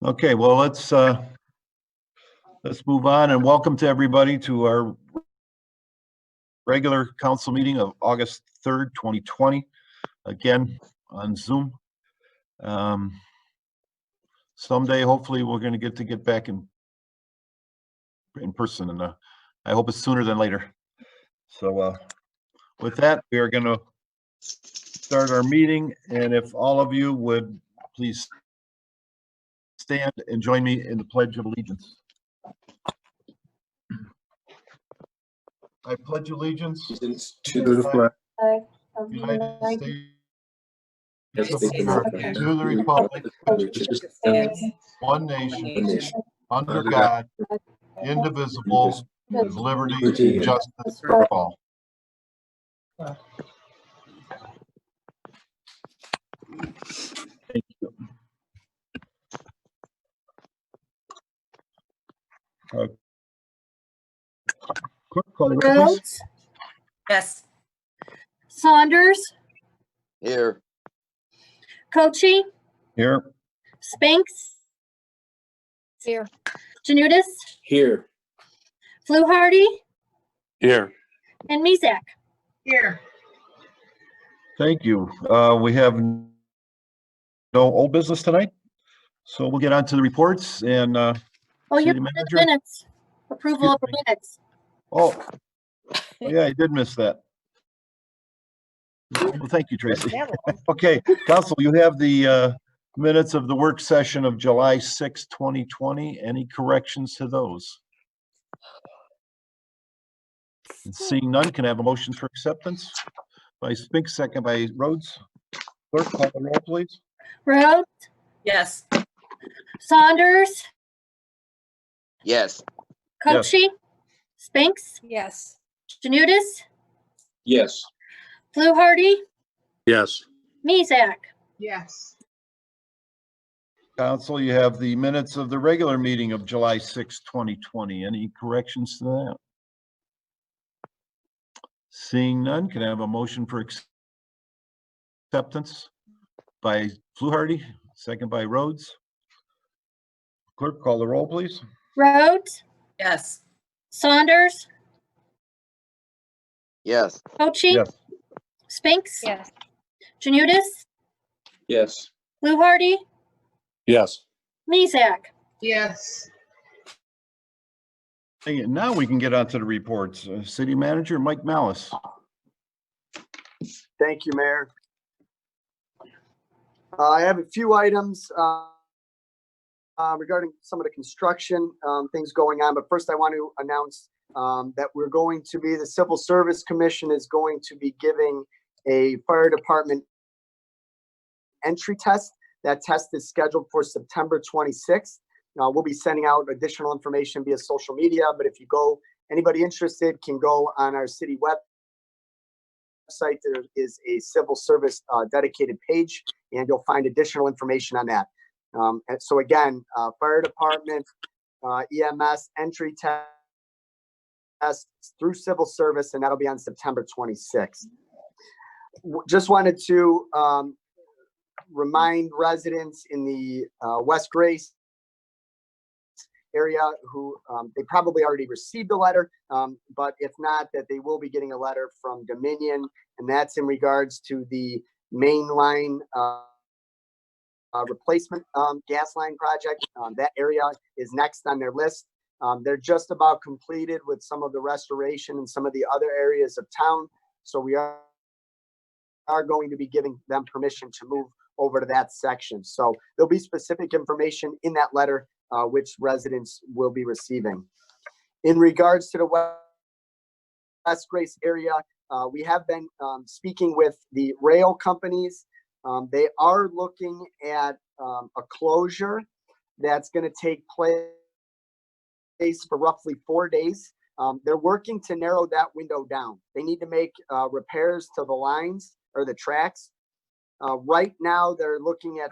Okay, well, let's move on, and welcome to everybody to our regular council meeting of August 3rd, 2020, again on Zoom. Someday, hopefully, we're going to get back in person, and I hope it's sooner than later. So with that, we are going to start our meeting, and if all of you would please stand and join me in the Pledge of Allegiance. I pledge allegiance to the flag of the United States of America, to the republic, one nation, under God, indivisible, with liberty and justice for all. Thank you. Clerk, call the roll, please. Rhodes? Yes. Saunders? Here. Cochi? Here. Spinks? Here. Janutus? Here. Fluharty? Here. And Mezak? Here. Thank you. We have no old business tonight, so we'll get on to the reports and Oh, you City have Manager? minutes. Approval of the minutes. Oh, yeah, I did miss that. Well, thank you, Tracy. Okay, Council, you have the minutes of the work session of July 6, 2020. Any corrections to those? And seeing none, can I have a motion for acceptance? By Spinks, second by Rhodes. Clerk, call the roll, please. Rhodes? Yes. Saunders? Yes. Cochi? Spinks? Yes. Janutus? Yes. Fluharty? Yes. Mezak? Yes. Council, you have the minutes of the regular meeting of July 6, 2020. Any corrections to that? Seeing none, can I have a motion for acceptance by Fluharty, second by Rhodes? Clerk, call the roll, please. Rhodes? Yes. Saunders? Yes. Cochi? Yes. Spinks? Yes. Janutus? Yes. Fluharty? Yes. Mezak? Yes. Hey, now we can get on to the reports. City Manager Mike Malice. Thank you, Mayor. I have a few items regarding some of the construction things going on, but first I want to announce that the Civil Service Commission is going to be giving a fire department entry test. That test is scheduled for September 26th. We'll be sending out additional information via social media, but if anybody interested can go on our city website. There is a civil service dedicated page, and you'll find additional information on that. And so again, fire department, EMS entry test through civil service, and that'll be on September 26th. Just wanted to remind residents in the West Grace area who they probably already received a letter, but if not, that they will be getting a letter from Dominion, and that's in regards to the main line replacement gas line project. That area is next on their list. They're just about completed with some of the restoration in some of the other areas of town, so we are going to be giving them permission to move over to that section. So there'll be specific information in that letter which residents will be receiving. In regards to the West Grace area, we have been speaking with the rail companies. They are looking at a closure that's going to take place for roughly 4 days. They're working to narrow that window down. They need to make repairs to the lines or the tracks. Right now, they're looking at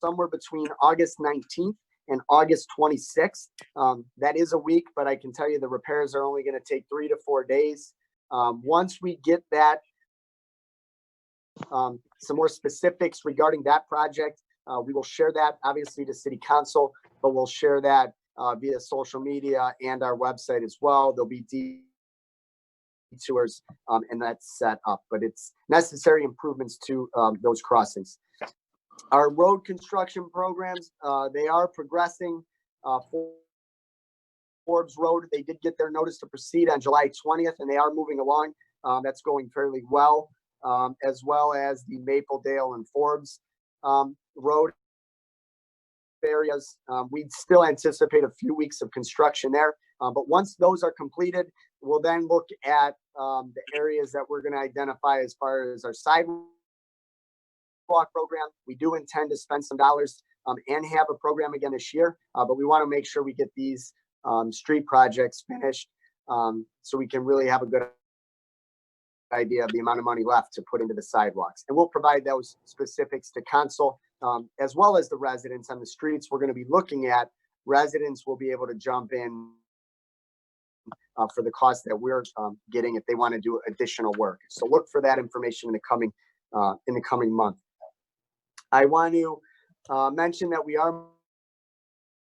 somewhere between August 19th and August 26th. That is a week, but I can tell you the repairs are only going to take 3 to 4 days. Once we get that, some more specifics regarding that project, We will share that obviously to city council, but we'll share that via social media and our website as well. There'll be detours and that's set up, but it's necessary improvements to those crossings. Our road construction programs, they are progressing. Forbes Road, they did get their notice to proceed on July 20th, and they are moving along. That's going fairly well, as well as the Mapledale and Forbes Road areas. We'd still anticipate a few weeks of construction there, but once those are completed, we'll then look at the areas that we're going to identify as far as our sidewalk program. We do intend to spend some dollars and have a program again this year, but we want to make sure we get these street projects finished so we can really have a good idea of the amount of money left to put into the sidewalks. And we'll provide those specifics to council as well as the residents on the streets. We're going to be looking at residents will be able to jump in for the cost that we're getting if they want to do additional work. So look for that information in the coming month. I want to mention that we are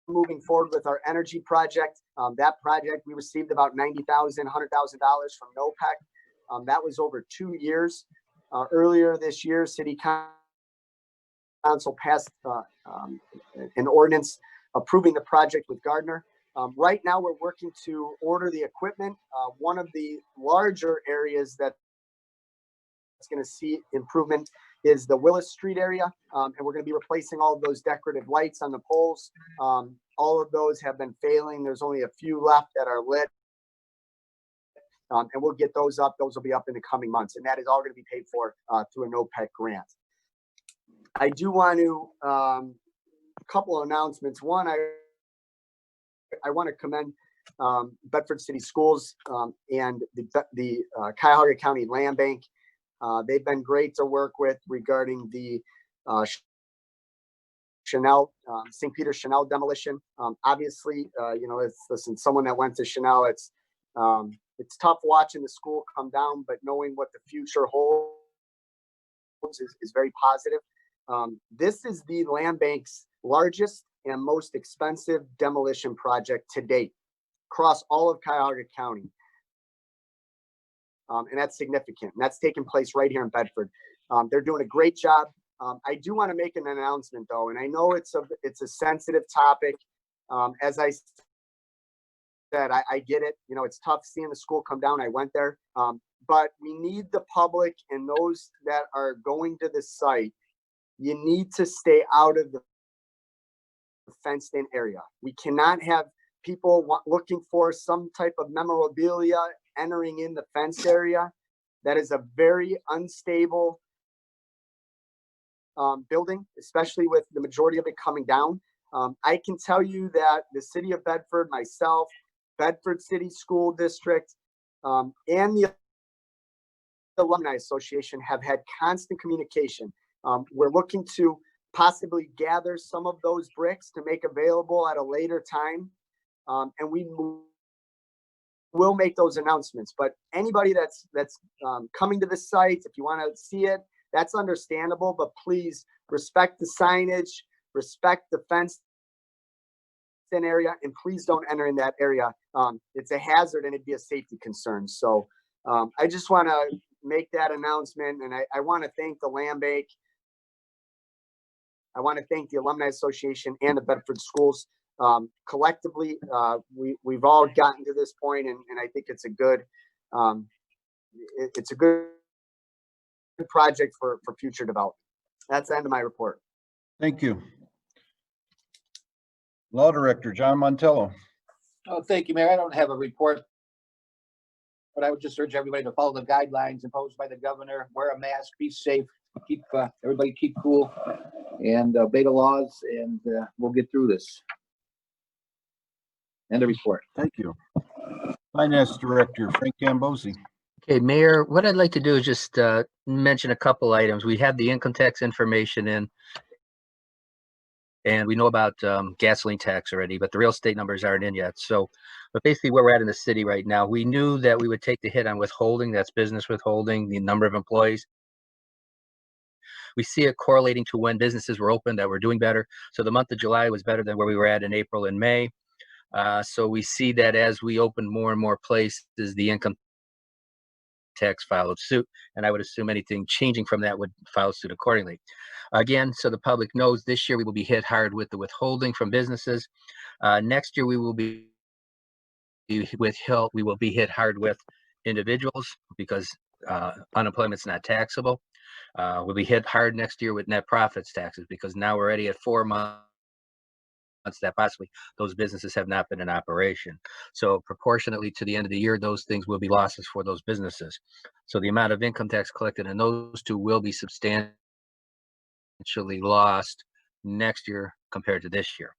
moving forward with our energy project. That project, we received about $90,000, $100,000 from NOPEC. That was over 2 years. Earlier this year, City Council passed an ordinance approving the project with Gardner. Right now, we're working to order the equipment. One of the larger areas that's going to see improvement is the Willis Street area, and we're going to be replacing all of those decorative lights on the poles. All of those have been failing. There's only a few left that are lit, and we'll get those up. Those will be up in the coming months, and that is all going to be paid for through a NOPEC grant. I do want to a couple of announcements. One, I want to commend Bedford City Schools and the Cuyahoga County Land Bank. They've been great to work with regarding the Chanel, St. Peter Chanel demolition. Obviously, listen, someone that went to Chanel, it's tough watching the school come down, but knowing what the future holds is very positive. This is the land bank's largest and most expensive demolition project to date across all of Cuyahoga County. And that's significant. And that's taking place right here in Bedford. They're doing a great job. I do want to make an announcement though, and I know it's a sensitive topic. As I said, I get it. You know, it's tough seeing the school come down. I went there, but we need the public and those that are going to the site. You need to stay out of the fenced-in area. We cannot have people looking for some type of memorabilia entering in the fenced area. That is a very unstable building, especially with the majority of it coming down. I can tell you that the city of Bedford, myself, Bedford City School District, and the Alumni Association have had constant communication. We're looking to possibly gather some of those bricks to make available at a later time. And we will make those announcements, but anybody that's coming to the site, if you want to see it, that's understandable, but please respect the signage, respect the fenced in area, and please don't enter in that area. It's a hazard and it'd be a safety concern. So I just want to make that announcement, and I want to thank the Land Bank. I want to thank the Alumni Association and the Bedford Schools. Collectively, we've all gotten to this point, and I think it's a good project for future development. That's the end of my report. Thank you. Law Director John Montello. Oh, thank you, Mayor. I don't have a report, but I would just urge everybody to follow the guidelines imposed by the governor. Wear a mask, be safe, keep everybody keep cool, and obey the laws, and we'll get through this. End of report. Thank you. Finance Director Frank Gambosi. Okay, Mayor, what I'd like to do is just mention a couple items. We have the income tax information in, and we know about gasoline tax already, but the real estate numbers aren't in yet. So, but basically where we're at in the city right now, we knew that we would take the hit on withholding, that's business withholding, the number of employees. we see it correlating to when businesses were open that were doing better. So the month of July was better than where we were at in April and May. So we see that as we open more and more places, the income tax followed suit, and I would assume anything changing from that would follow suit accordingly. Again, so the public knows, this year we will be hit hard with the withholding from businesses. Next year we will be hit hard with individuals because unemployment's not taxable. We'll be hit hard next year with net profits taxes because now we're already at 4 months that possibly those businesses have not been in operation. So proportionately to the end of the year, those things will be losses for those businesses. So the amount of income tax collected in those two will be substantially lost next year compared to this year.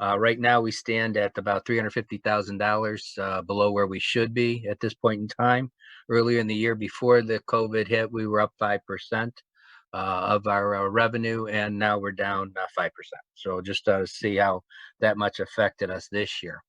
Right now, we stand at about $350,000 below where we should be at this point in time. Earlier in the year, before the COVID hit, we were up 5% of our revenue, and now we're down 5%. So just to see how that much affected us this year.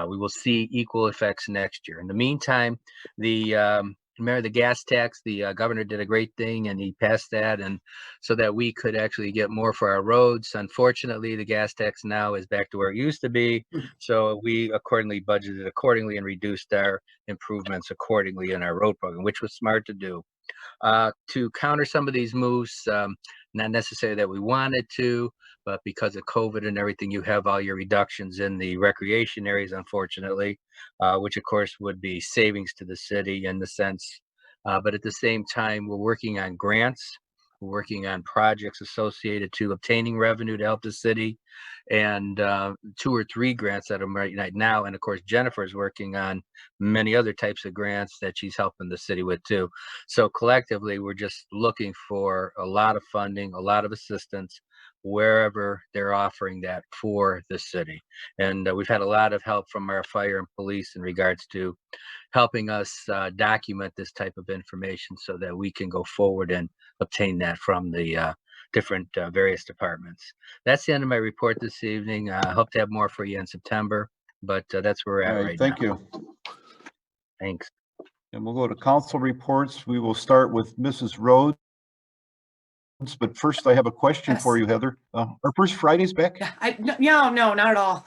We will see equal effects next year. In the meantime, remember the gas tax, the governor did a great thing and he passed that, and so that we could actually get more for our roads. Unfortunately, the gas tax now is back to where it used to be. So we accordingly budgeted accordingly and reduced our improvements accordingly in our road program, which was smart to do. To counter some of these moves, not necessarily that we wanted to, but because of COVID and everything, you have all your reductions in the recreation areas, unfortunately, which of course would be savings to the city in the sense. But at the same time, we're working on grants. We're working on projects associated to obtaining revenue to help the city, and 2 or 3 grants that are right now. And of course, Jennifer is working on many other types of grants that she's helping the city with too. So collectively, we're just looking for a lot of funding, a lot of assistance wherever they're offering that for the city. And we've had a lot of help from our fire and police in regards to helping us document this type of information so that we can go forward and obtain that from the different various departments. That's the end of my report this evening. I hope to have more for you in September, but that's where we're at All right, right thank now. you. Thanks. And we'll go to council reports. We will start with Mrs. Rhodes. But first, I have a question for you, Heather. Are First Fridays back? No, not at all.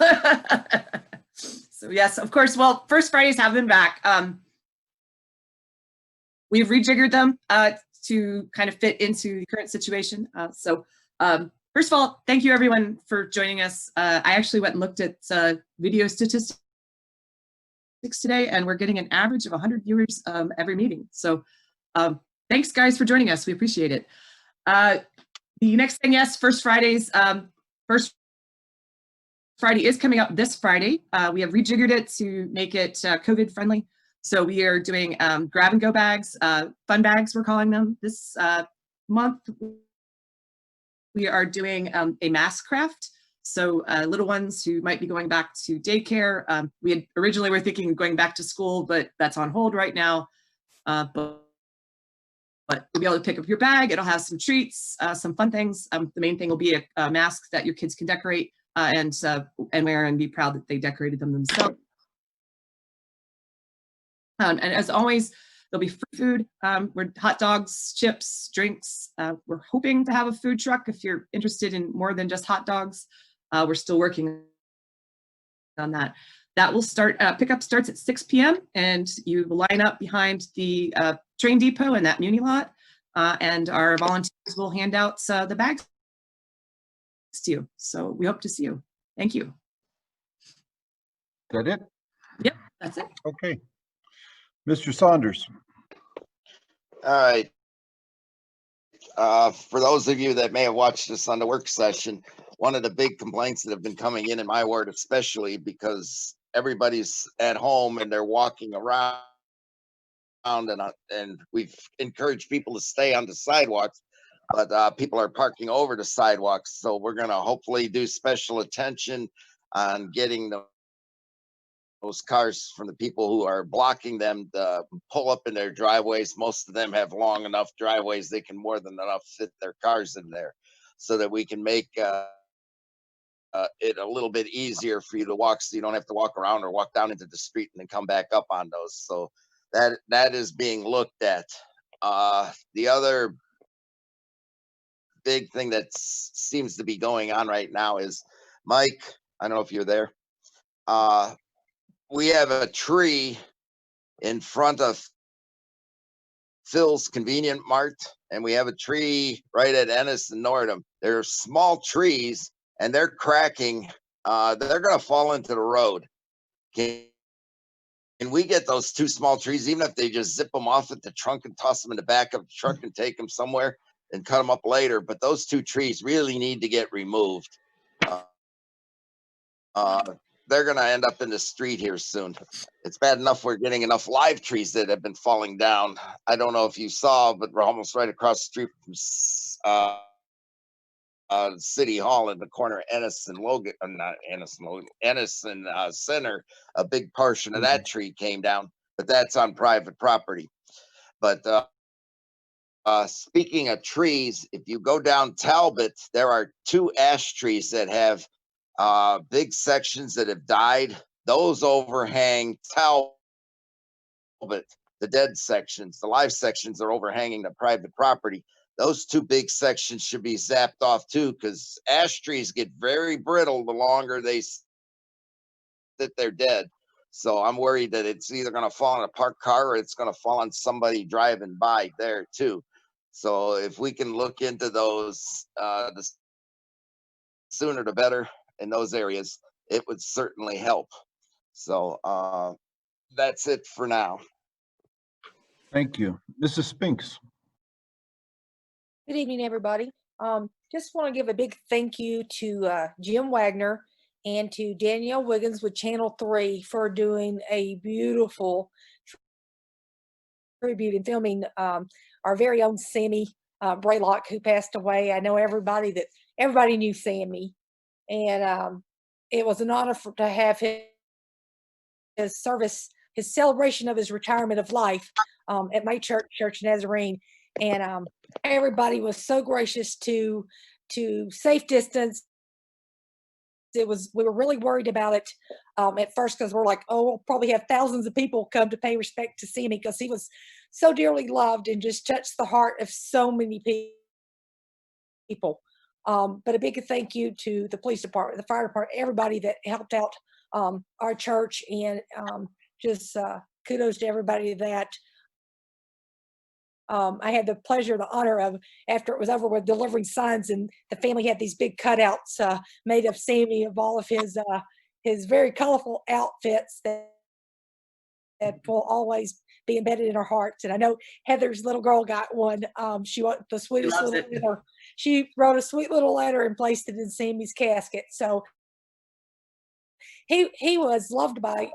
So yes, of course. Well, First Fridays have been back. We've rejiggered them to kind of fit into the current situation. First of all, thank you everyone for joining us. I actually went and looked at video statistics today, and we're getting an average of 100 viewers every meeting. So thanks guys for joining us. We appreciate it. The next thing, yes, First Fridays. First Friday is coming up this Friday. We have rejiggered it to make it COVID friendly. So we are doing grab and go bags, fun bags, we're calling them this month. We are doing a mask craft. So little ones who might be going back to daycare. We had originally were thinking of going back to school, but that's on hold right now. But you'll be able to pick up your bag. It'll have some treats, some fun things. The main thing will be a mask that your kids can decorate and wear and be proud that they decorated them themselves. And as always, there'll be free food. We're hot dogs, chips, drinks. We're hoping to have a food truck if you're interested in more than just hot dogs. We're still working on that. That will start, pickup starts at 6 p.m. and you will line up behind the train depot in that Muni lot, and our volunteers will hand out the bags to you. So we hope to see you. Thank you. Is that it? Yep, that's it. Okay. Mr. Saunders. All right. For those of you that may have watched this on the work session, one of the big complaints that have been coming in my ward, especially because everybody's at home and they're walking around, and we've encouraged people to stay on the sidewalks, but people are parking over the sidewalks. So we're going to hopefully do special attention on getting those cars from the people who are blocking them to pull up in their driveways. Most of them have long enough driveways they can more than enough fit their cars in there, so that we can make it a little bit easier for you to walk, so you don't have to walk around or walk down into the street and then come back up on those. So that is being looked at. The other big thing that seems to be going on right now is, Mike, I don't know if you're there. We have a tree in front of Phil's Convenient Mart, and we have a tree right at Ennis and Nordham. They're small trees and they're cracking. They're going to fall into the road. Can we get those two small trees, even if they just zip them off at the trunk and toss them in the back of the truck and take them somewhere and cut them up later? But those two trees really need to get removed. They're going to end up in the street here soon. It's bad enough we're getting enough live trees that have been falling down. I don't know if you saw, but we're almost right across the street from City Hall in the corner of Ennis and Logan, not Ennis and Logan, Ennis and Center. A big portion of that tree came down, but that's on private property. But speaking of trees, if you go down Talbot, there are 2 ash trees that have big sections that have died. Those overhang Talbot, the dead sections. The live sections are overhanging the private property. Those 2 big sections should be zapped off too, because ash trees get very brittle the longer they sit there dead. So I'm worried that it's either going to fall on a parked car or it's going to fall on somebody driving by there too. So if we can look into those, the sooner the better in those areas, it would certainly help. So that's it for now. Thank you. Mrs. Spinks. Good evening, everybody. Just want to give a big thank you to Jim Wagner and to Danielle Wiggins with Channel 3 for doing a beautiful tribute and filming our very own Sammy Braylock, who passed away. I know everybody knew Sammy, and it was an honor to have his service, his celebration of his retirement of life at my church, Church Nazarene. And everybody was so gracious to safe distance. We were really worried about it at first, because we're like, oh, we'll probably have thousands of people come to pay respect to Sammy, because he was so dearly loved and just touched the heart of so many people. But a big thank you to the police department, the fire department, everybody that helped out our church, and just kudos to everybody that I had the pleasure, the honor of, after it was over with, delivering signs, and the family had these big cutouts made of Sammy, of all of his very colorful outfits that will always be embedded in our hearts. And I know Heather's little girl got one. She wrote the sweetest little letter. She wrote a sweet little letter and placed it in Sammy's casket. So he was loved by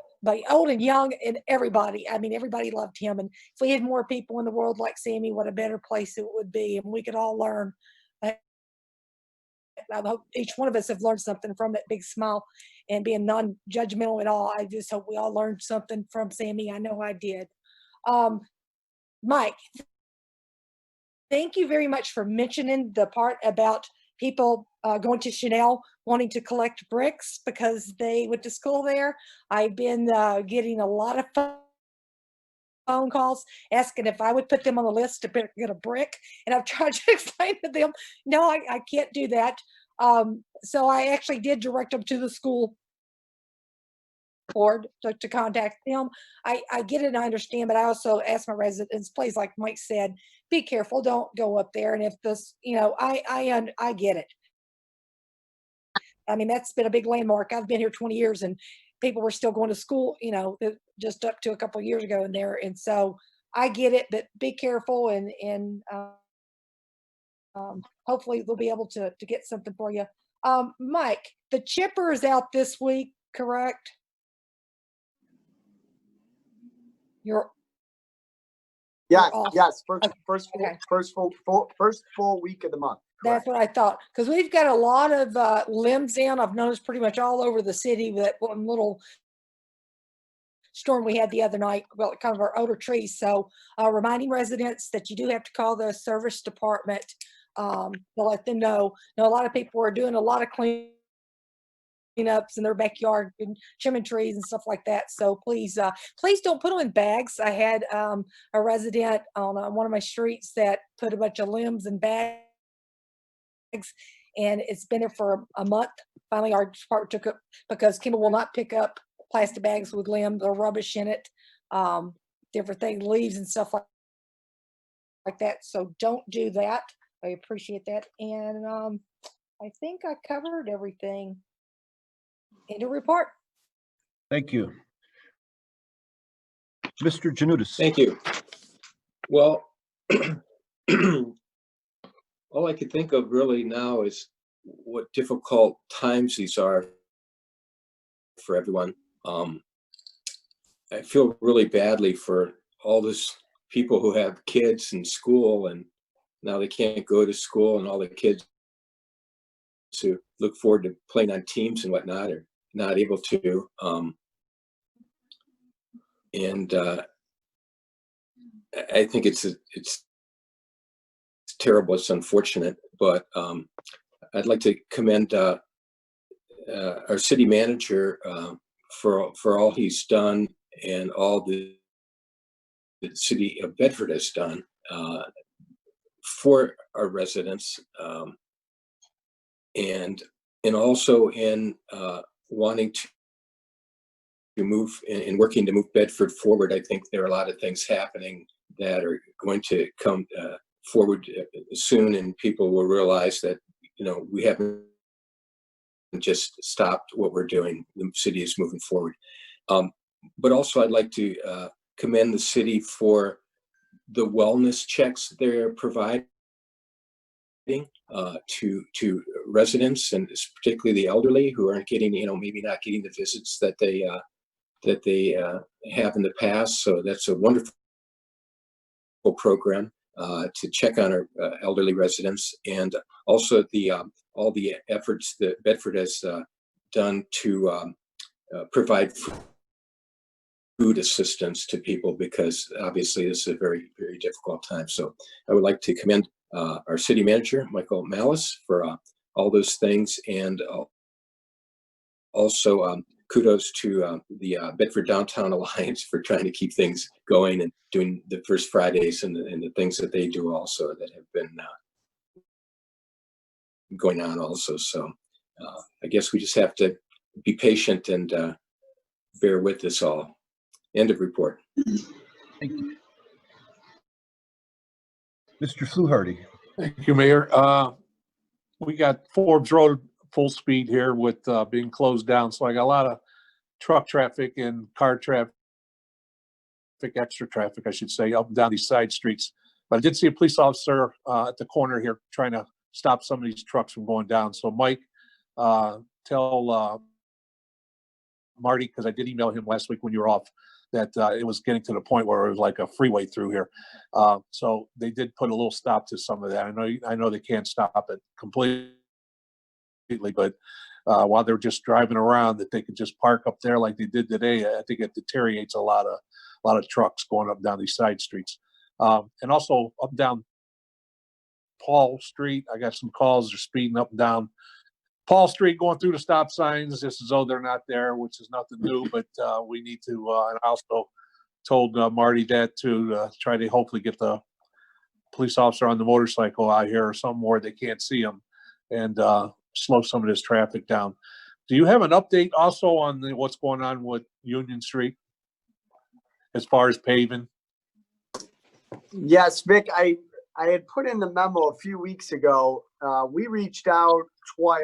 old and young and everybody. I mean, everybody loved him. And if we had more people in the world like Sammy, what a better place it would be. And we could all learn. I hope each one of us have learned something from that big smile and being non-judgmental at all. I just hope we all learned something from Sammy. I know I did. Mike, thank you very much for mentioning the part about people going to Chanel wanting to collect bricks because they went to school there. I've been getting a lot of phone calls asking if I would put them on the list to get a brick. And I've tried to explain to them, no, I can't do that. So I actually did direct them to the school board to contact them. I get it and I understand, but I also ask my residents, please, like Mike said, be careful, don't go up there. And if this, I get it. I mean, that's been a big landmark. I've been here 20 years and people were still going to school, just up to a couple of years ago in there. And so I get it, but be careful and hopefully they'll be able to get something for you. Mike, the chipper is out this week, correct? You're Yes, off. yes, Okay. first full week of the month. That's Correct. what I thought, because we've got a lot of limbs down. I've noticed pretty much all over the city that one little storm we had the other night, well, kind of our older trees. So reminding residents that you do have to call the service department to let them know. A lot of people are doing a lot of cleanups in their backyard and trimming trees and stuff like that. So please don't put them in bags. I had a resident on one of my streets that put a bunch of limbs in bags and it's been there for a month. Finally, our department took it because Kimball will not pick up plastic bags with limbs or rubbish in it, different things, leaves and stuff like that. So don't do that. I appreciate that. And I think I covered everything in the report. Thank you. Mr. Janudis. Thank you. Well, all I could think of really now is what difficult times these are for everyone. I feel really badly for all those people who have kids in school and now they can't go to school, and all the kids who look forward to playing on teams and whatnot are not able to. And I think it's terrible. It's unfortunate, but I'd like to commend our city manager for all he's done and all the city of Bedford has done for our residents, and also in wanting to move and working to move Bedford forward. I think there are a lot of things happening that are going to come forward soon, and people will realize that, you know, we haven't just stopped what we're doing. The city is moving forward. But also I'd like to commend the city for the wellness checks they're providing to residents, and particularly the elderly who aren't getting, you know, maybe not getting the visits that they have in the past. So that's a wonderful program to check on our elderly residents, and also the all the efforts that Bedford has done to provide food assistance to people, because obviously this is a very, very difficult time. So I would like to commend our city manager, Michael Malice, for all those things, and also kudos to the Bedford Downtown Alliance for trying to keep things going and doing the First Fridays and the things that they do also that have been going on also. So I guess we just have to be patient and bear with this all. End of report. Thank you. Mr. Fluharty. Thank you, Mayor. We got Forbes Road full speed here with being closed down. So I got a lot of truck traffic and car traffic, extra traffic, I should say, up and down these side streets. But I did see a police officer at the corner here trying to stop some of these trucks from going down. So Mike, tell Marty, because I did email him last week when you were off, that it was getting to the point where it was like a freeway through here. So they did put a little stop to some of that. I know they can't stop it completely, but while they're just driving around, that they could just park up there like they did today. I think it deteriorates a lot of trucks going up and down these side streets. And also up and down Paul Street, I got some calls. They're speeding up and down Paul Street, going through the stop signs just as though they're not there, which is nothing new, but we need to, and I also told Marty that to try to hopefully get the police officer on the motorcycle out here or somewhere where they can't see him, and slow some of this traffic down. Do you have an update also on what's going on with Union Street as far as paving? Yes, Vic, I had put in the memo a few weeks ago. We reached out twice.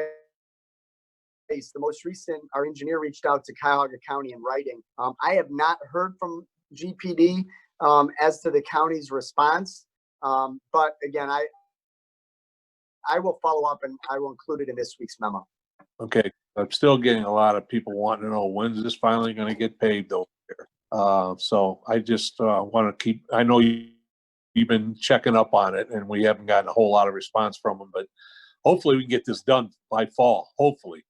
The most recent, our engineer reached out to Cuyahoga County in writing. I have not heard from GPD as to the county's response. But again, I will follow up and I will include it in this week's memo. Okay, I'm still getting a lot of people wanting to know, when's this finally going to get paved over here? So I just want to keep, I know you've been checking up on it and we haven't gotten a whole lot of response from them, but hopefully we can get this done by fall, hopefully,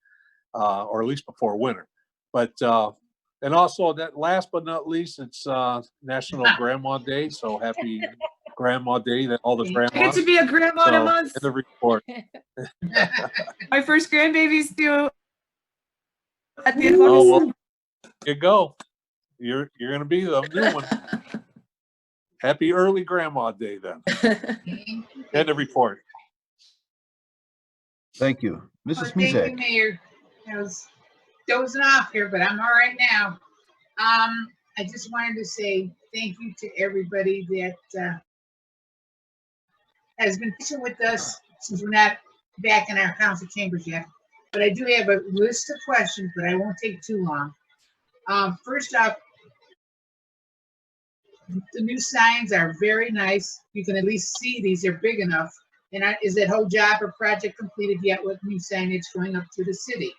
or at least before winter. But, and also that last but not least, it's National Grandma Day. So happy Grandma Day to all the grandmas. I get to be a grandma in a month. In the report. My first grandbaby's due at the end of Oh, August. well, there you go. You're gonna be the new one. Happy early Grandma Day then. End of report. Thank you. Well, Mrs. thank you, Mezak. Mayor. I was dozing off here, but I'm all right now. I just wanted to say thank you to everybody that has been patient with us since we're not back in our council chambers yet. But I do have a list of questions, but I won't take too long. First off, the new signs are very nice. You can at least see these, they're big enough. And is that whole job or project completed yet with new signage going up to the city?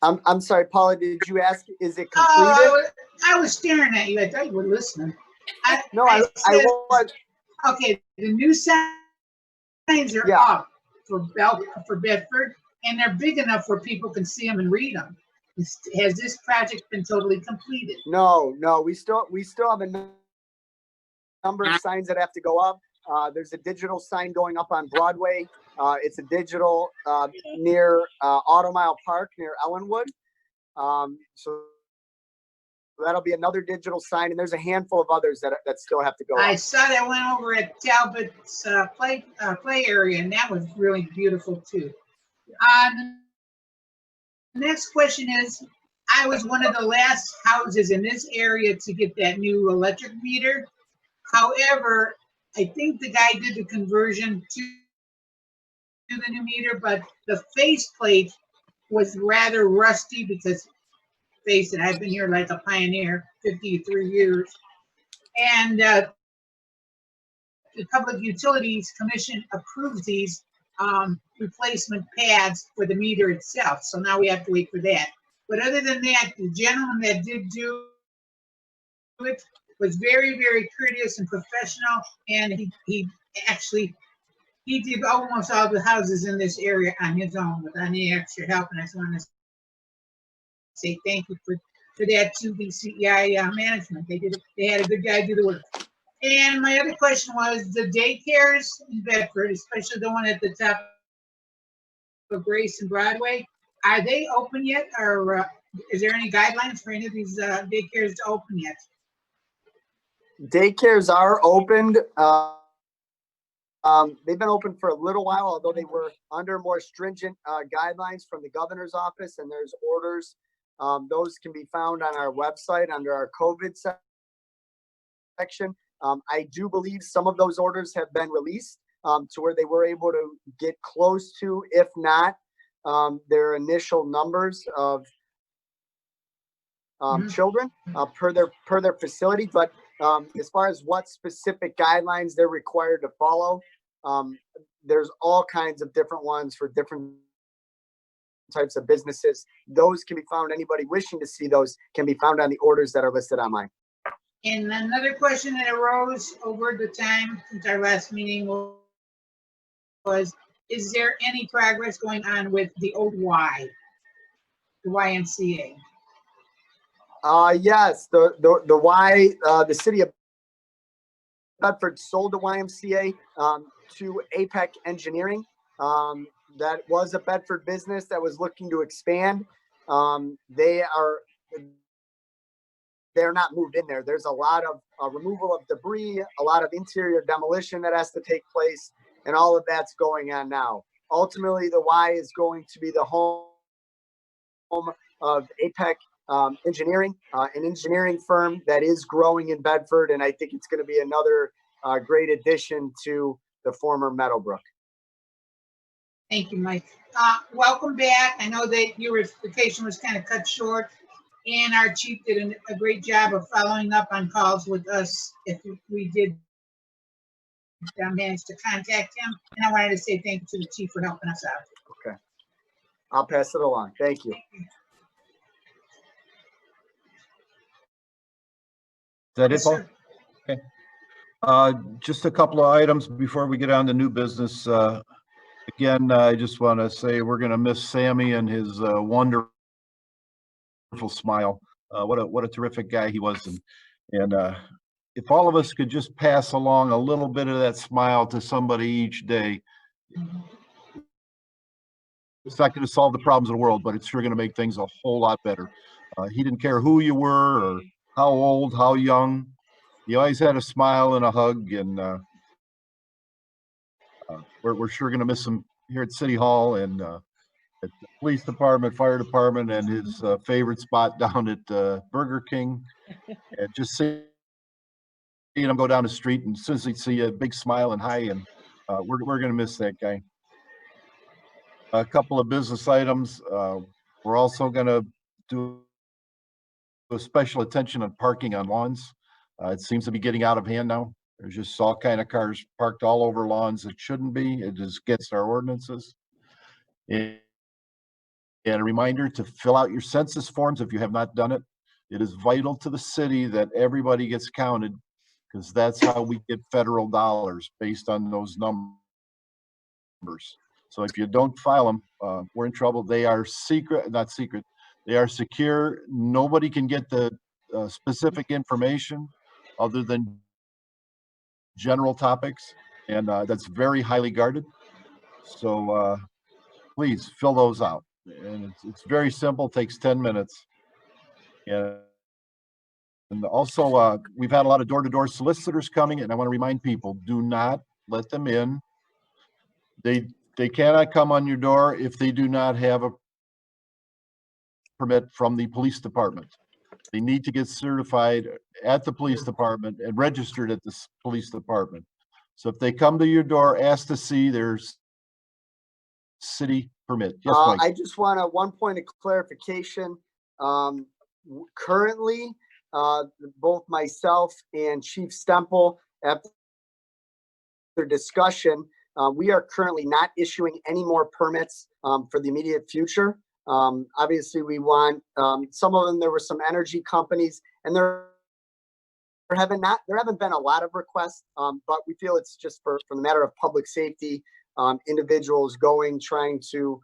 I'm sorry, Paula, did you ask, is it completed? Oh, I was staring at you. I thought you were listening. No, I was. Okay, the new signs are Yeah. up for Bedford, and they're big enough where people can see them and read them. Has this project been totally completed? No, we still have a number of signs that have to go up. There's a digital sign going up on Broadway. It's a digital near Auto Mile Park near Ellenwood. So that'll be another digital sign, and there's a handful of others that still have to go I up. saw that went over at Talbot's play area, and that was really beautiful too. The next question is, I was one of the last houses in this area to get that new electric meter. However, I think the guy did the conversion to the new meter, but the faceplate was rather rusty because, face it, I've been here like a pioneer, 53 years. And the Public Utilities Commission approves these replacement pads for the meter itself. So now we have to wait for that. But other than that, the gentleman that did do it was very, very courteous and professional. And he did almost all the houses in this area on his own without any extra help. And I just want to say thank you for that to the CEI management. They had a good guy do the work. And my other question was the daycares in Bedford, especially the one at the top of Grace and Broadway, are they open yet? Or is there any guidelines for any of these daycares to open yet? Daycares are opened. They've been open for a little while, although they were under more stringent guidelines from the governor's office, and there's orders. Those can be found on our website under our COVID section. I do believe some of those orders have been released to where they were able to get close to, if not, their initial numbers of children per their facility. But as far as what specific guidelines they're required to follow, there's all kinds of different ones for different types of businesses. Those can be found, anybody wishing to see those can be found on the orders that are listed online. And another question that arose over the time since our last meeting was, is there any progress going on with the old Y, the YMCA? Yes, the Y, the city of Bedford sold the YMCA to APEC Engineering. That was a Bedford business that was looking to expand. They're not moved in there. There's a lot of removal of debris, a lot of interior demolition that has to take place, and all of that's going on now. Ultimately, the Y is going to be the home of APEC Engineering, an engineering firm that is growing in Bedford, and I think it's going to be another great addition to the former Meadowbrook. Thank you, Mike. Welcome back. I know that your vacation was kind of cut short, and our chief did a great job of following up on calls with us if we did manage to contact him. And I wanted to say thank you to the chief for helping us out. Okay. I'll pass it along. Thank you. Is that it, Yes, Paul? sir. Okay. Just a couple of items before we get on to new business. Again, I just want to say we're going to miss Sammy and his wonderful smile. What a terrific guy he was. And if all of us could just pass along a little bit of that smile to somebody each day, it's not going to solve the problems of the world, but it's sure going to make things a whole lot better. He didn't care who you were or how old, how young. He always had a smile and a hug, and we're sure gonna miss him here at City Hall and at the police department, fire department, and his favorite spot down at Burger King. And just seeing him go down the street, and as soon as he'd see a big smile and hi, and we're gonna miss that guy. A couple of business items. We're also gonna do a special attention on parking on lawns. It seems to be getting out of hand now. There's just all kind of cars parked all over lawns that shouldn't be. It is against our ordinances. And a reminder to fill out your census forms if you have not done it. It is vital to the city that everybody gets counted, because that's how we get federal dollars, based on those numbers. So if you don't file them, we're in trouble. They are secret, not secret. They are secure. Nobody can get the specific information other than general topics, and that's very highly guarded. So please fill those out. And it's very simple, takes 10 minutes. And also, we've had a lot of door-to-door solicitors coming, and I want to remind people, do not let them in. They cannot come on your door if they do not have a permit from the police department. They need to get certified at the police department and registered at the police department. So if they come to your door, ask to see their city permit. Yes, Mike. I just want one point of clarification. Currently, both myself and Chief Stemple, after discussion, we are currently not issuing any more permits for the immediate future. Obviously, we want some of them. There were some energy companies, and there haven't been a lot of requests, but we feel it's just for the matter of public safety. Individuals trying to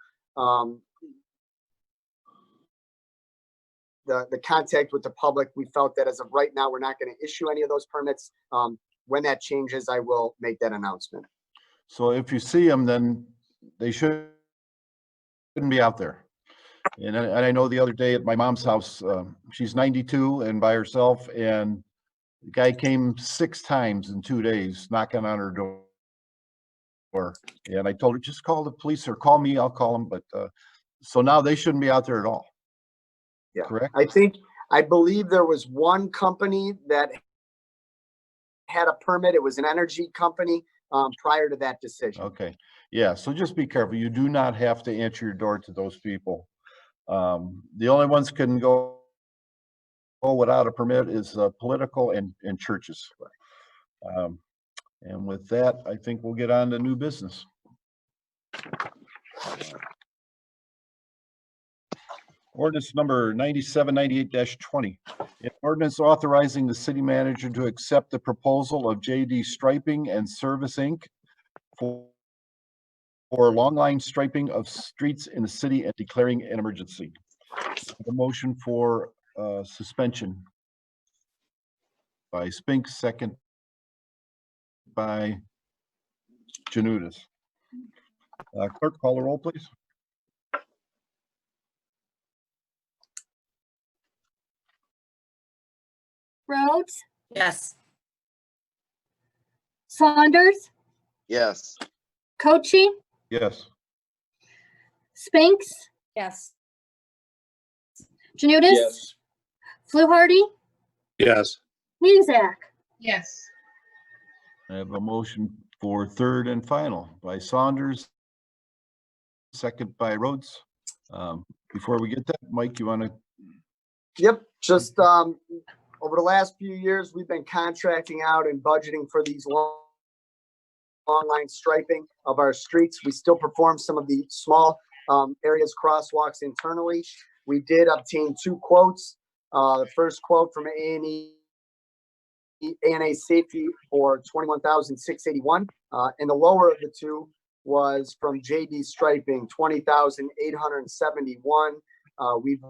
the contact with the public. We felt that as of right now, we're not going to issue any of those permits. When that changes, I will make that announcement. So if you see them, then they shouldn't be out there. And I know the other day at my mom's house, she's 92 and by herself, and the guy came 6 times in 2 days knocking on her door. And I told her, just call the police or call me, I'll call them. But so now they shouldn't be out there at all. Yeah, correct? I believe there was one company that had a permit. It was an energy company prior to that decision. Okay. Yeah. So just be careful. You do not have to answer your door to those people. The only ones can go without a permit is political and churches. And with that, I think we'll get on to new business. Ordinance number 9798-20. An ordinance authorizing the city manager to accept the proposal of JD Striping and Service Inc. for long line striping of streets in the city and declaring an emergency. The motion for suspension by Spinks, second by Janutus. Clerk, call the roll, please. Rhodes, Yes. Saunders, Yes. Cochi, Yes. Spinks, Yes. Janutus, Yes. Fluharty, Yes. Mezak. Yes. I have a motion for third and final by Saunders, second by Rhodes. Before we get that, Mike, you want to? Yep, just over the last few years, we've been contracting out and budgeting for these long line striping of our streets. We still perform some of the small areas, crosswalks internally. We did obtain 2 quotes. The first quote from A&A Safety for $21,681, and the lower of the 2 was from JD Striping, $20,871. We've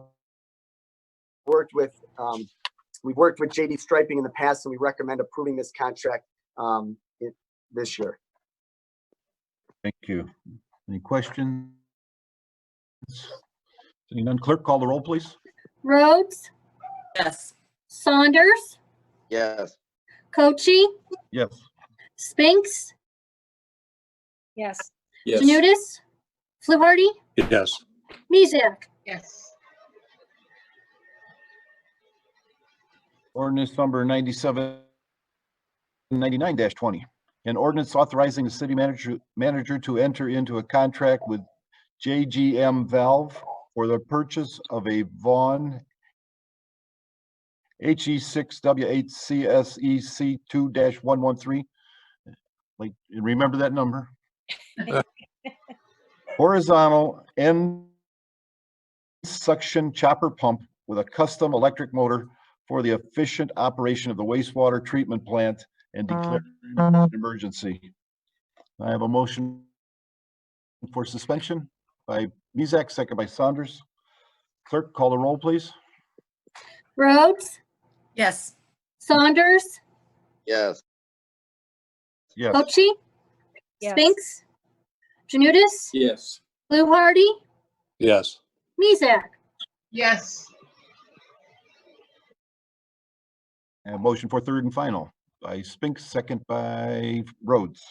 worked with JD Striping in the past, and we recommend approving this contract this year. Thank you. Any questions? Seeing none, clerk, call the roll, please. Rhodes, Yes. Saunders, Yes. Cochi, Yes. Spinks, Yes. Yes. Janutus, Fluharty, Yes. Mizek. Yes. Ordinance number 9799-20. An ordinance authorizing the city manager to enter into a contract with JGM Valve for the purchase of a Vaughn HE6W8CSEC2-113. Like, remember that number? Horizontal end suction chopper pump with a custom electric motor for the efficient operation of the wastewater treatment plant and declaring an emergency. I have a motion for suspension by Mezak, second by Saunders. Clerk, call the roll, please. Rhodes, Yes. Saunders, Yes. Yes. Cochi, Yes. Spinks, Janutus, Yes. Fluharty, Yes. Mizek. Yes. And motion for third and final by Spinks, second by Rhodes.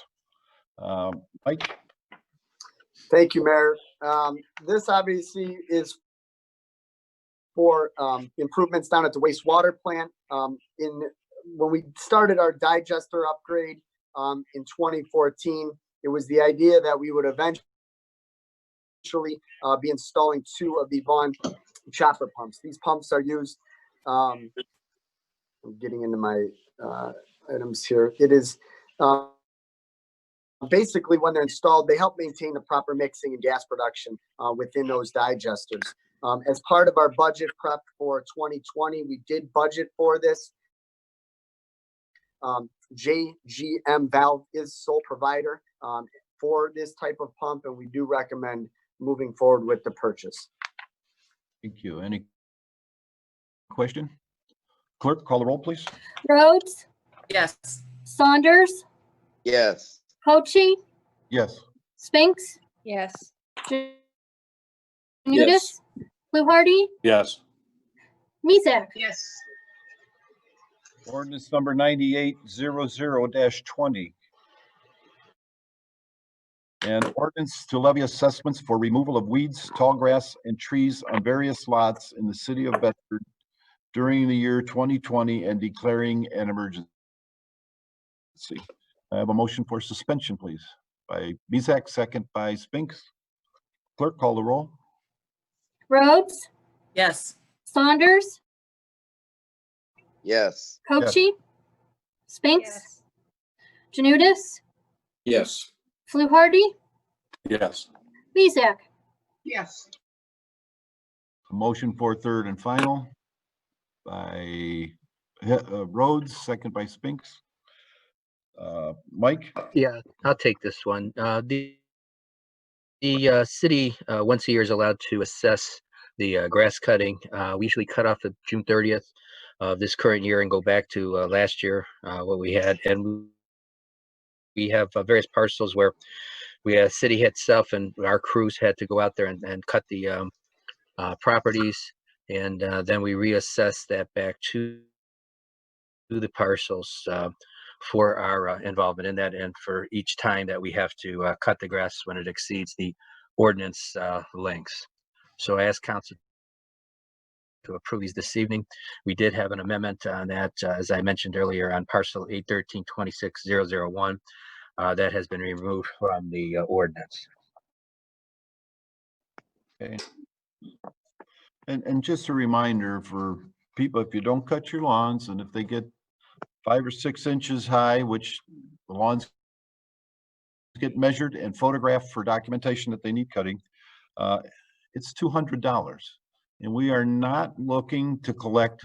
Mike? Thank you, Mayor. This obviously is for improvements down at the wastewater plant. When we started our digester upgrade in 2014, it was the idea that we would eventually be installing 2 of the Vaughn chopper pumps. These pumps are used, I'm getting into my items here. It is basically, when they're installed, they help maintain the proper mixing and gas production within those digesters. As part of our budget prep for 2020, we did budget for this. JGM Valve is sole provider for this type of pump, and we do recommend moving forward with the purchase. Thank you. Any question? Clerk, call the roll, please. Rhodes, Yes. Saunders, Yes. Cochi, Yes. Spinks, Yes. Janutus, Fluharty, Yes. Mizek. Yes. Ordinance number 9800-20. An ordinance to levy assessments for removal of weeds, tall grass, and trees on various lots in the city of Bedford during the year 2020 and declaring an emergency. I have a motion for suspension, please, by Mezak, second by Spinks. Clerk, call the roll. Rhodes, Yes. Saunders, Yes. Cochi, Spinks, Yes. Janutus, Yes. Fluharty, Yes. Mizek. Yes. A motion for third and final by Rhodes, second by Spinks. Mike? Yeah, I'll take this one. The city once a year is allowed to assess the grass cutting. We usually cut off at June 30th of this current year and go back to last year, what we had. And we have various parcels where we city itself and our crews had to go out there and cut the properties. And then we reassess that back to the parcels for our involvement in that, and for each time that we have to cut the grass when it exceeds the ordinance lengths. So I ask council to approve these this evening. We did have an amendment on that, as I mentioned earlier, on parcel 813-26001. That has been removed from the ordinance. Okay. And just a reminder for people, if you don't cut your lawns and if they get 5 or 6 inches high, which the lawns get measured and photographed for documentation that they need cutting, it's $200. And we are not looking to collect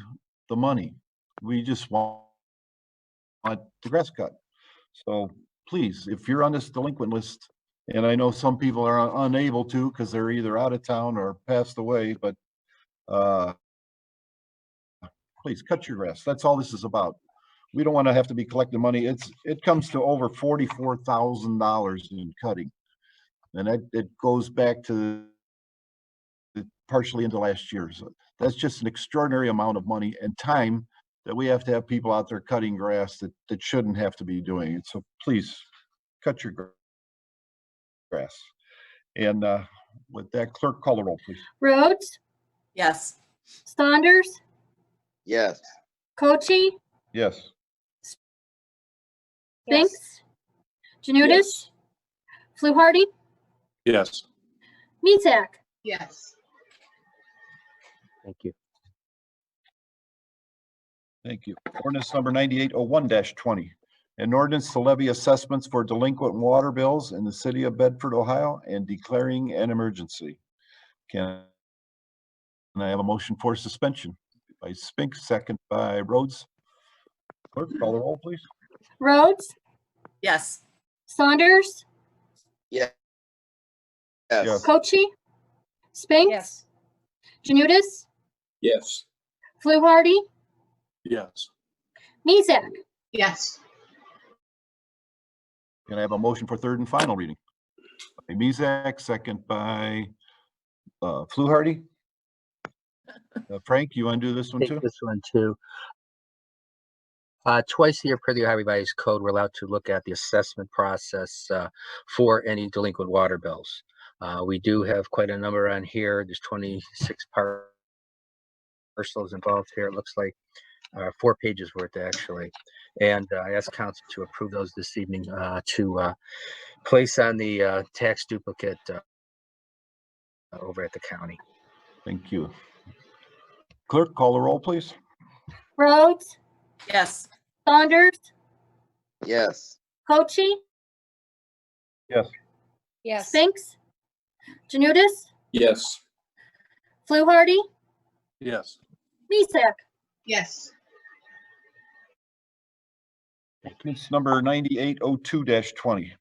the money. We just want the grass cut. So please, if you're on this delinquent list, and I know some people are unable to because they're either out of town or passed away, but please cut your grass. That's all this is about. We don't want to have to be collecting money. It comes to over $44,000 in cutting. And it goes back to partially into last year. So that's just an extraordinary amount of money and time that we have to have people out there cutting grass that shouldn't have to be doing it. So please cut your grass. grass. And with that, clerk, call the roll, please. Rhodes, Yes. Saunders, Yes. Cochi, Yes. Spinks, Yes. Janudis, Fluharty, Yes. Mezak. Yes. Thank you. Thank you. Ordinance number 9801-20. An ordinance to levy assessments for delinquent water bills in the city of Bedford, Ohio, and declaring an emergency. Can I have a motion for suspension? By Spinks, second by Rhodes. Clerk, call the roll, please. Rhodes, Yes. Saunders, Yes. Yes. Cochi, Spinks, Yes. Janudis, Yes. Fluharty, Yes. Mezak. Yes. Can I have a motion for third and final reading? By Mezak, second by Fluharty. Frank, you want to do this one Take too? this one too. Twice a year per the Ohio Revised Code, we're allowed to look at the assessment process for any delinquent water bills. We do have quite a number on here. There's 26 parcels involved here. It looks like 4 pages worth actually. And I ask council to approve those this evening to place on the tax duplicate over at the county. Thank you. Clerk, call the roll, please. Rhodes, Yes. Saunders, Yes. Cochi, Yes. Yes. Spinks, Janudis, Yes. Fluharty, Yes. Mezak. Yes. Ordinance number 9802-20.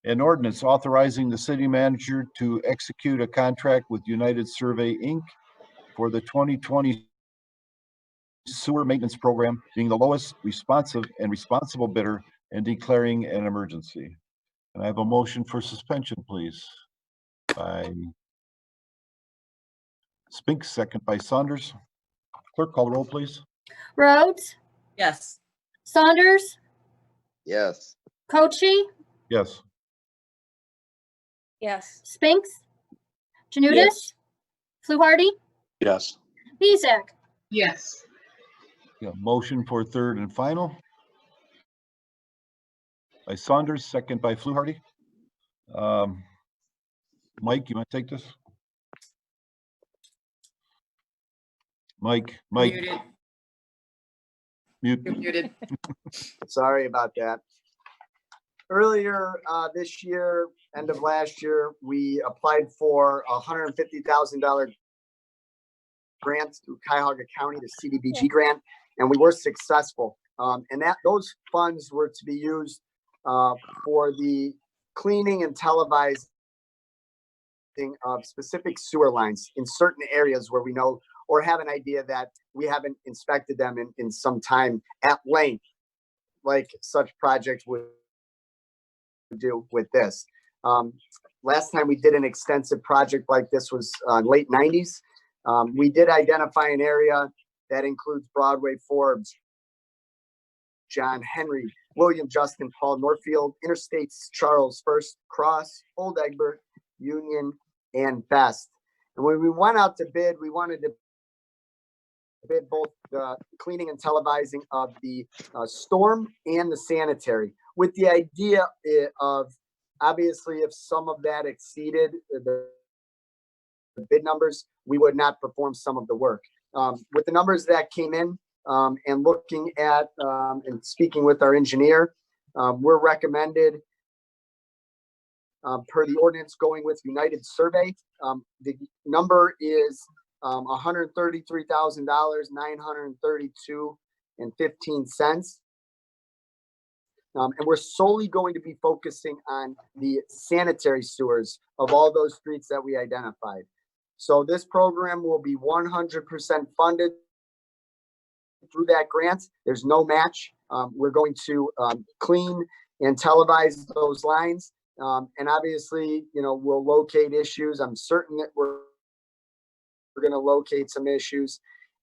An ordinance authorizing the city manager to execute a contract with United Survey, Inc. for the 2020 sewer maintenance program, being the lowest responsive and responsible bidder and declaring an emergency. And I have a motion for suspension, please. By Spinks, second by Saunders. Clerk, call the roll, please. Rhodes, Yes. Saunders, Yes. Cochi, Yes. Yes. Spinks, Janudis, Yes. Fluharty, Yes. Mezak. Yes. Yeah, motion for third and final. By Saunders, second by Fluharty. Mike, you want to take this? Mike, Muted. mute. You're muted. Sorry about that. Earlier this year, end of last year, we applied for a $150,000 grant through Cuyahoga County, the CDBG grant, and we were successful. And those funds were to be used for the cleaning and televising of specific sewer lines in certain areas where we know or have an idea that we haven't inspected them in some time at length, like such projects would do with this. Last time we did an extensive project like this was late 90s. We did identify an area that includes Broadway, Forbes, John Henry, William, Justin, Paul, Northfield, Interstates, Charles, First, Cross, Old Egbert, Union, and Best. And when we went out to bid, we wanted to bid both the cleaning and televising of the storm and the sanitary, with the idea of, obviously, if some of that exceeded the bid numbers, we would not perform some of the work. With the numbers that came in and looking at and speaking with our engineer, we're recommended per the ordinance going with United Survey. The number is $133,000, $932.15. And we're solely going to be focusing on the sanitary sewers of all those streets that we identified. So this program will be 100% funded through that grant. There's no match. We're going to clean and televise those lines. And obviously, we'll locate issues. I'm certain that we're going to locate some issues,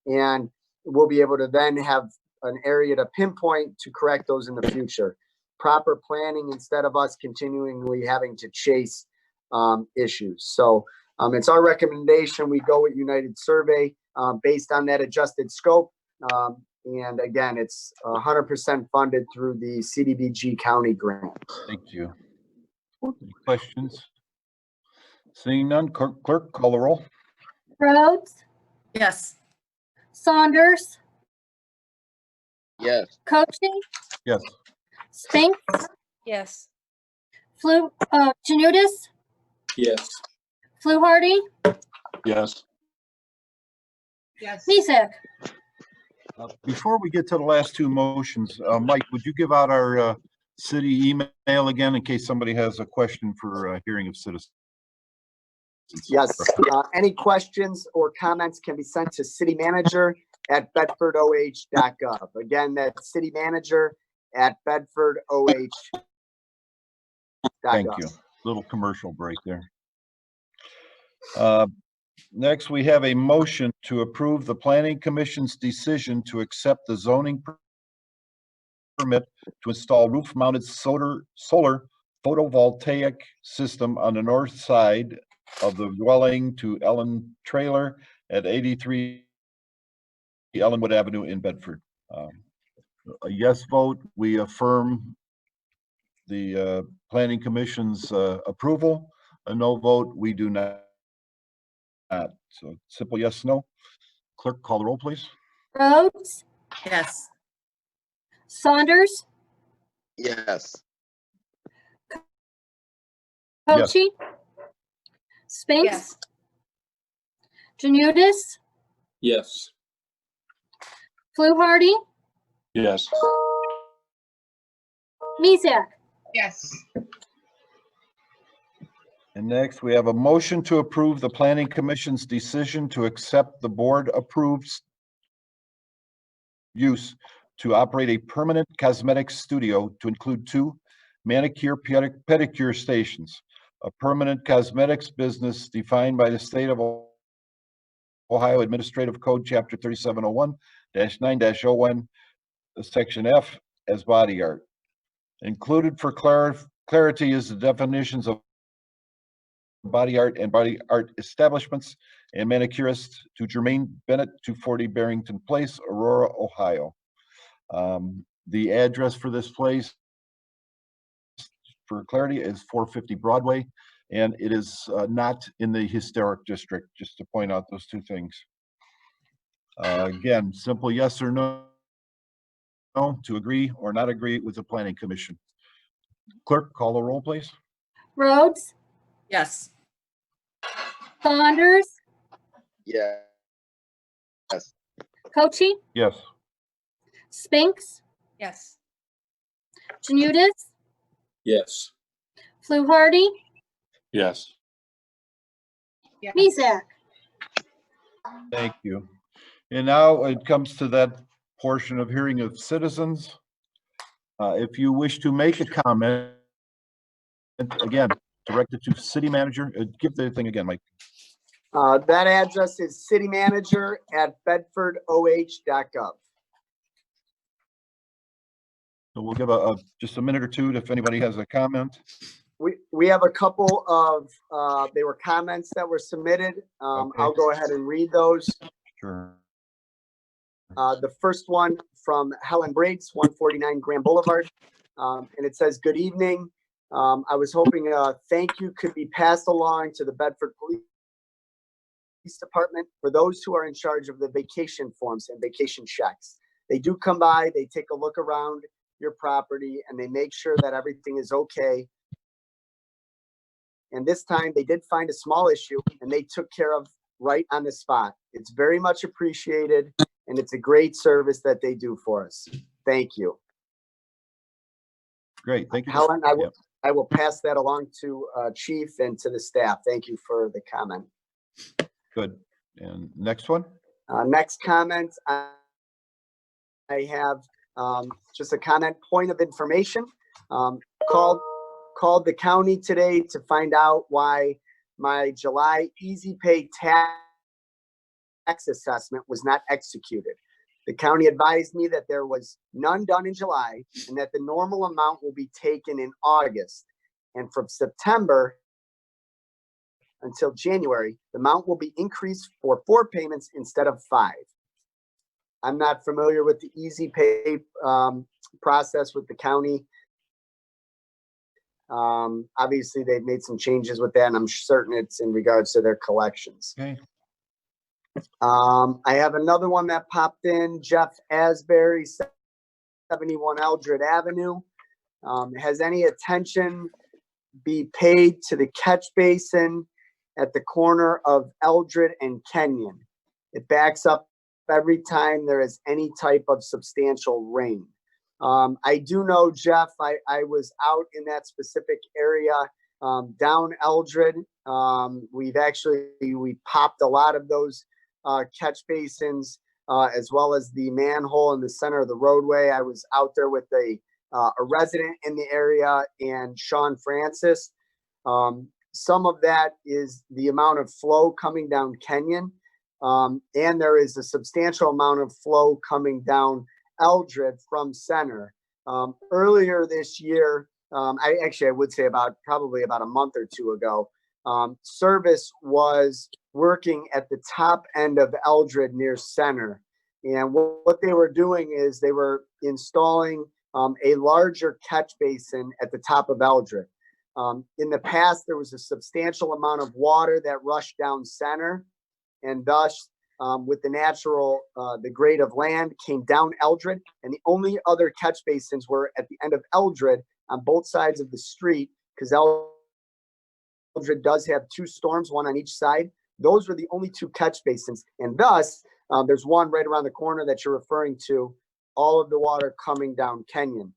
and we'll be able to then have an area to pinpoint to correct those in the future. Proper planning instead of us continually having to chase issues. So it's our recommendation we go with United Survey based on that adjusted scope. And again, it's 100% funded through the CDBG county grant. Thank you. Any questions? Seeing none, clerk call the roll. Rhodes, Yes. Saunders, Yes. Cochi, Yes. Spinks, Yes. Janudis, Yes. Fluharty, Yes. Yes. Mezek. Before we get to the last two motions, Mike, would you give out our city email again in case somebody has a question for hearing of citizens? Yes, any questions or comments can be sent to citymanager@bedfordoh.gov. Again, that's citymanager@bedfordoh.gov. Thank you. Little commercial break there. Next, we have a motion to approve the Planning Commission's decision to accept the zoning permit to install roof-mounted solar photovoltaic system on the north side of the dwelling to Ellen Trailer at 83 Ellenwood Avenue in Bedford. A yes vote, we affirm the Planning Commission's approval. A no vote, we do not. So simple yes, no. Clerk, call the roll, please. Rhodes, Yes. Saunders, Yes. Cochi, Spinks, Yes. Janudis, Yes. Fluharty, Yes. Mezek. Yes. And next, we have a motion to approve the Planning Commission's decision to accept the board approves use to operate a permanent cosmetics studio to include 2 manicure pedicure stations, a permanent cosmetics business defined by the state of Ohio Administrative Code, Chapter 3701-9-01, Section F, as body art. Included for clarity is the definitions of body art and body art establishments and manicurists to Jermaine Bennett, 240 Barrington Place, Aurora, Ohio. The address for this place, for clarity, is 450 Broadway, and it is not in the historic district, just to point out those 2 things. Again, simple yes or no to agree or not agree with the Planning Commission. Clerk, call the roll, please. Rhodes, Yes. Saunders, Yeah. Yes. Cochi, Yes. Spinks, Yes. Janudis, Yes. Fluharty, Yes. Yes. Mezek. Thank you. And now it comes to that portion of hearing of citizens. If you wish to make a comment, again, direct it to city manager. Give the thing again, Mike. That address is citymanager@bedfordoh.gov. So we'll give just a minute or two if anybody has a comment. We have a couple of, they were comments that were submitted. Okay. I'll go ahead and read those. Sure. The first one from Helen Briggs, 149 Grand Boulevard. And it says, "Good evening. I was hoping a thank you could be passed along to the Bedford Police Department for those who are in charge of the vacation forms and vacation checks. They do come by, they take a look around your property, and they make sure that everything is okay. And this time they did find a small issue and they took care of right on the spot. It's very much appreciated, and it's a great service that they do for us. Thank you." Great. Thank you. Helen, I will pass that along to Chief and to the staff. Thank you for the comment. Good. And next one? Next comment, I have just a comment, point of information. Called the county today to find out why my July Easy Pay tax assessment was not executed. The county advised me that there was none done in July and that the normal amount will be taken in August. And from September, until January, the amount will be increased for 4 payments instead of 5. I'm not familiar with the easy pay process with the county. Obviously, they've made some changes with that, and I'm certain it's in regards to their collections. Okay. I have another one that popped in. Jeff Asbury, 71 Eldred Avenue. Has any attention be paid to the catch basin at the corner of Eldred and Kenyon? It backs up every time there is any type of substantial rain. I do know, Jeff, I was out in that specific area down Eldred. We popped a lot of those catch basins as well as the manhole in the center of the roadway. I was out there with a resident in the area and Sean Francis. Some of that is the amount of flow coming down Kenyon. And there is a substantial amount of flow coming down Eldred from center. Earlier this year, I would say probably about a month or two ago, service was working at the top end of Eldred near center. And what they were doing is they were installing a larger catch basin at the top of Eldred. In the past, there was a substantial amount of water that rushed down center, and thus, with the natural, the grade of land came down Eldred, and the only other catch basins were at the end of Eldred on both sides of the street, because Eldred does have 2 storms, one on each side. Those were the only 2 catch basins, and thus, there's one right around the corner that you're referring to, all of the water coming down Kenyon.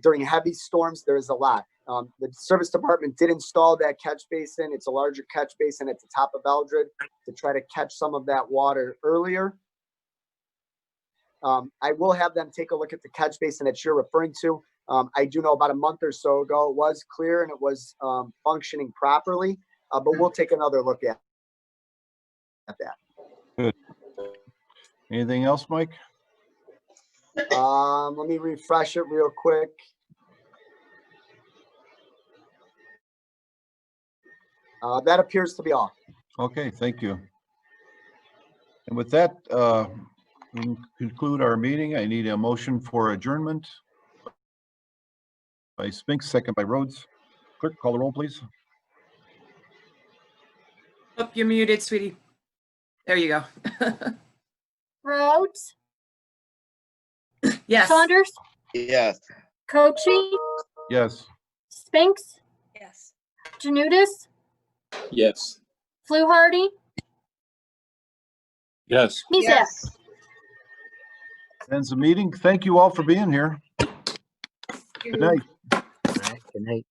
During heavy storms, there is a lot. The service department did install that catch basin. It's a larger catch basin at the top of Eldred to try to catch some of that water earlier. I will have them take a look at the catch basin that you're referring to. I do know about a month or so ago, it was clear and it was functioning properly, but we'll take another look at that. Good. Anything else, Mike? Let me refresh it real quick. That appears to be all. Okay, thank you. And with that, we conclude our meeting. I need a motion for adjournment by Spinks, second by Rhodes. Clerk, call the roll, please. Oh, you're muted, sweetie. There you go. Rhodes, Yes. Saunders, Yes. Cochi, Yes. Spinks, Yes. Janudis, Yes. Fluharty, Yes. Mizek. Yes. Ends the meeting. Thank you all for being here. Good night. All right, good night.